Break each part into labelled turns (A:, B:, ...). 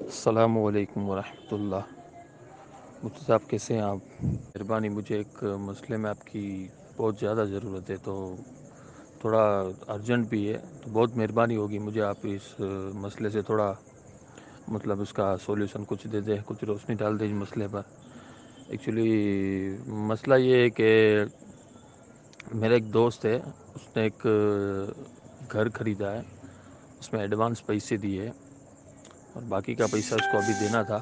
A: السلام علیکم ورحمۃ اللہ۔ مفتی صاحب کیسے ہیں آپ؟ مہربانی، مجھے ایک مسئلے میں آپ کی بہت زیادہ ضرورت ہے، تو تھوڑا ارجنٹ بھی ہے، تو بہت مہربانی ہوگی مجھے آپ اس مسئلے سے تھوڑا اس کا سولوشن کچھ دے دیں، کچھ روشنی ڈال دیں اس مسئلے پر۔ ایکچولی مسئلہ یہ ہے کہ میرا ایک دوست ہے، اس نے ایک گھر خریدا ہے، اس میں ایڈوانس پیسے دیے اور باقی کا پیسہ اس کو ابھی دینا تھا،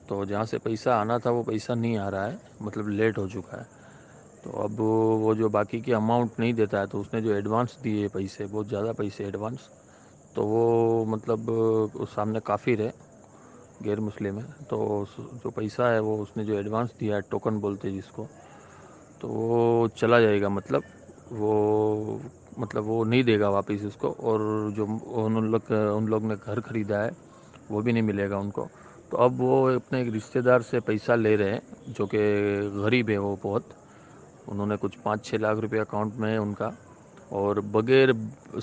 A: تو جہاں سے پیسہ آنا تھا وہ پیسہ نہیں آ رہا ہے، لیٹ ہو چکا ہے۔ تو اب وہ جو باقی کی اماؤنٹ نہیں دیتا ہے، تو اس نے جو ایڈوانس دیے پیسے، بہت زیادہ پیسے ایڈوانس، تو وہ سامنے کافر ہے، غیر مسلم ہے، تو جو پیسہ ہے وہ اس نے جو ایڈوانس دیا ہے، ٹوکن بولتے ہیں جس کو، تو وہ چلا جائے گا، وہ نہیں دے گا واپس اس کو، اور جو ان لوگ نے گھر خریدا ہے وہ بھی نہیں ملے گا ان کو۔ تو اب وہ اپنے ایک رشتہ دار سے پیسہ لے رہے ہیں، جو کہ غریب ہے وہ بہت، انہوں نے کچھ 5-6 لاکھ روپے اکاؤنٹ میں ہے ان کا، اور بغیر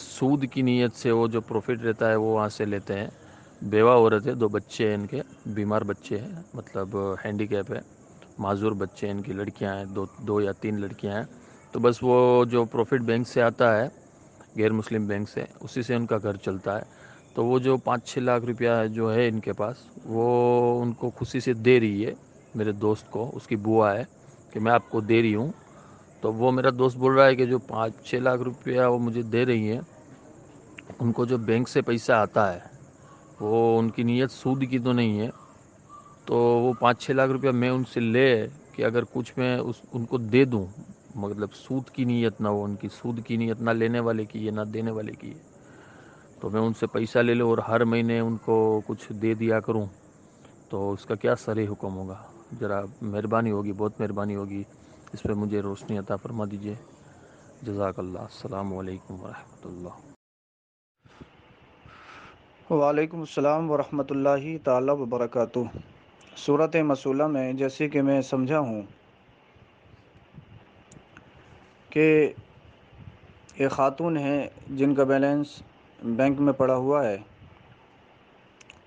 A: سود کی نیت سے وہ جو پروفٹ رہتا ہے وہ وہاں سے لیتے ہیں۔ بیوہ عورت ہے، 2 بچے ہیں ان کے، بیمار بچے ہیں، ہینڈی کیپ ہے، معذور بچے ہیں ان کی، لڑکیاں ہیں، 2 یا 3 لڑکیاں ہیں۔ تو بس وہ جو پروفٹ بینک سے آتا ہے، غیر مسلم بینک سے، اسی سے ان کا گھر چلتا ہے۔ تو وہ جو 5-6 لاکھ روپیہ جو ہے ان کے پاس، وہ ان کو خوشی سے دے رہی ہے میرے دوست کو، اس کی بوا ہے، کہ میں آپ کو دے رہی ہوں۔ تو وہ میرا دوست بول رہا ہے کہ جو 5-6 لاکھ روپیہ وہ مجھے دے رہی ہیں، ان کو جو بینک سے پیسہ آتا ہے وہ ان کی نیت سود کی تو نہیں ہے، تو وہ 5-6 لاکھ روپیہ میں ان سے لے کہ اگر کچھ میں ان کو دے دوں، سود کی نیت نہ ہو، ان کی سود کی نیت نہ لینے والے کی ہے نہ دینے والے کی ہے، تو میں ان سے پیسہ لے لوں اور ہر مہینے ان کو کچھ دے دیا کروں، تو اس کا کیا صریح حکم ہوگا؟ ذرا مہربانی ہوگی، بہت مہربانی ہوگی، اس پہ مجھے روشنی عطا فرما دیجیے، جزاک اللہ۔ السلام علیکم ورحمۃ اللہ۔
B: وعلیکم السلام ورحمۃ اللہ تعالی وبرکاتہ۔ صورت مسئلہ میں جیسے کہ میں سمجھا ہوں کہ ایک خاتون ہیں جن کا بیلنس بینک میں پڑا ہوا ہے،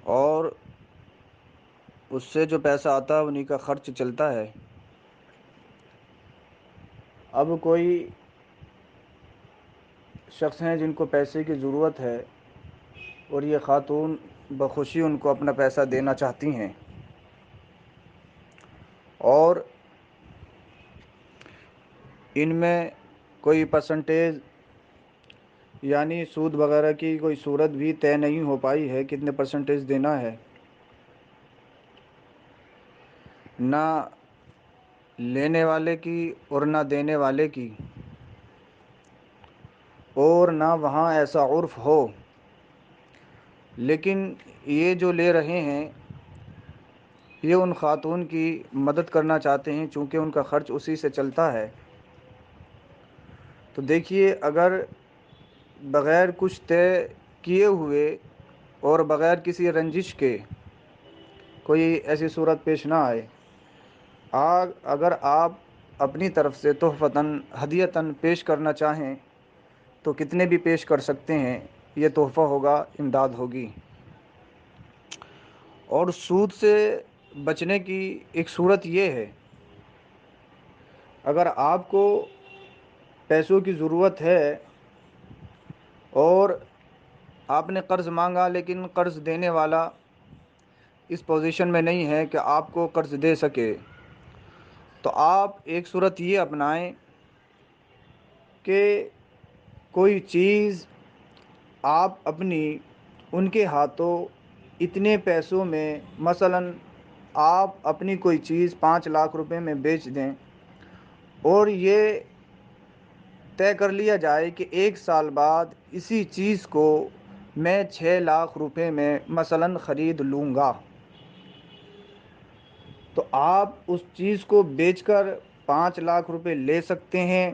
B: اور اس سے جو پیسہ آتا ہے انہی کا خرچ چلتا ہے۔ اب کوئی شخص ہیں جن کو پیسے کی ضرورت ہے، اور یہ خاتون بخوشی ان کو اپنا پیسہ دینا چاہتی ہیں، اور ان میں کوئی پرسنٹیج یعنی سود وغیرہ کی کوئی صورت بھی طے نہیں ہو پائی ہے، کتنے پرسنٹیج دینا ہے، نہ لینے والے کی اور نہ دینے والے کی، اور نہ وہاں ایسا عرف ہو۔ لیکن یہ جو لے رہے ہیں، یہ ان خاتون کی مدد کرنا چاہتے ہیں، چونکہ ان کا خرچ اسی سے چلتا ہے۔ تو دیکھیے، اگر بغیر کچھ طے کیے ہوئے اور بغیر کسی رنجش کے کوئی ایسی صورت پیش نہ آئے، اگر آپ اپنی طرف سے تحفتاً ہدیتاً پیش کرنا چاہیں تو کتنے بھی پیش کر سکتے ہیں، یہ تحفہ ہوگا، امداد ہوگی۔ اور سود سے بچنے کی ایک صورت یہ ہے، اگر آپ کو پیسوں کی ضرورت ہے اور آپ نے قرض مانگا، لیکن قرض دینے والا اس پوزیشن میں نہیں ہے کہ آپ کو قرض دے سکے، تو آپ ایک صورت یہ اپنائیں کہ کوئی چیز آپ اپنی ان کے ہاتھوں اتنے پیسوں میں، مثلاً آپ اپنی کوئی چیز 5 لاکھ روپے میں بیچ دیں، اور یہ طے کر لیا جائے کہ 1 سال بعد اسی چیز کو میں 6 لاکھ روپے میں مثلاً خرید لوں گا، تو آپ اس چیز کو بیچ کر 5 لاکھ روپے لے سکتے ہیں۔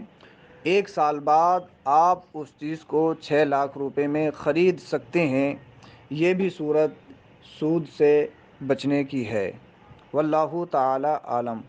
B: 1 سال بعد آپ اس چیز کو 6 لاکھ روپے میں خرید سکتے ہیں۔ یہ بھی صورت سود سے بچنے کی ہے۔ واللہ تعالی عالم۔